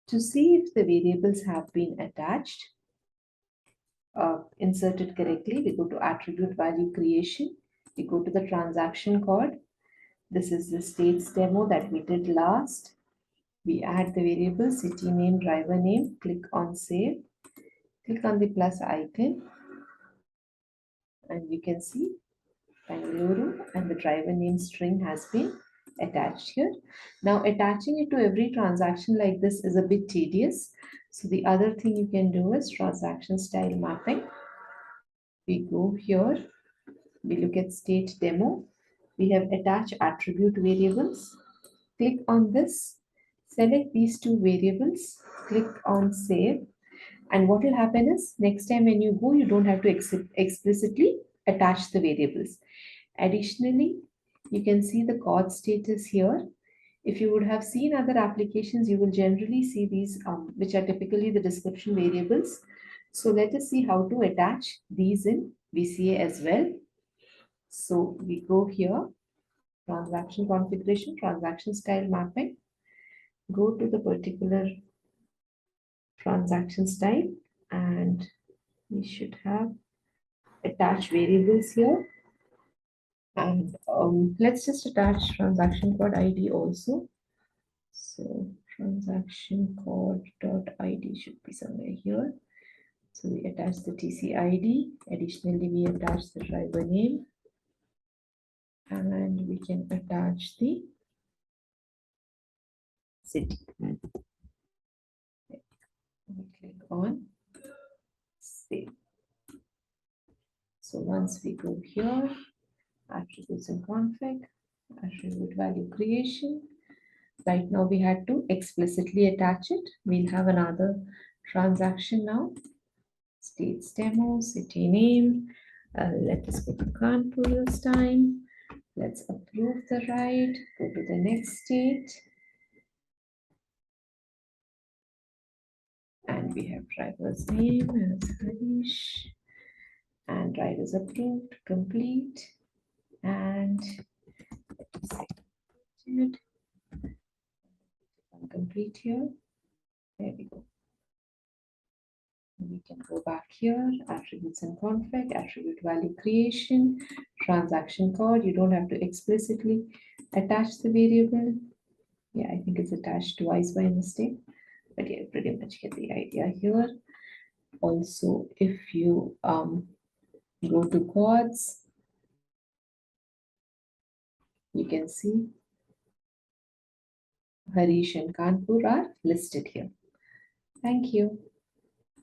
To see if the variables have been attached, inserted correctly, we go to attribute value creation. We go to the transaction code. This is the states demo that we did last. We add the variable city name, driver name, click on save, click on the plus icon, and you can see Bangalore and the driver name string has been attached here. Now attaching it to every transaction like this is a bit tedious. So the other thing you can do is transaction style mapping. We go here, we look at state demo. We have attached attribute variables. Click on this, select these two variables, click on save. And what will happen is next time when you go, you don't have to explicitly attach the variables. Additionally, you can see the chord status here. If you would have seen other applications, you will generally see these, which are typically the description variables. So let us see how to attach these in VCA as well. So we go here, transaction configuration, transaction style mapping, go to the particular transaction style, and we should have attached variables here. And let's just attach transaction code ID also. So transaction code dot ID should be somewhere here. So we attach the TC ID. Additionally, we attach the driver name, and we can attach the city. We click on save. So once we go here, attributes and config, attribute value creation. Right now we had to explicitly attach it. We'll have another transaction now. States demo, city name. Let us go to Kanpur this time. Let's approve the ride. Go to the next state. And we have driver's name as Harish. And ride is approved, complete. And complete here. There we go. We can go back here, attributes and config, attribute value creation, transaction code. You don't have to explicitly attach the variable. Yeah, I think it's attached twice by mistake, but yeah, pretty much get the idea here. Also, if you go to Cordis, you can see Harish and Kanpur are listed here. Thank you.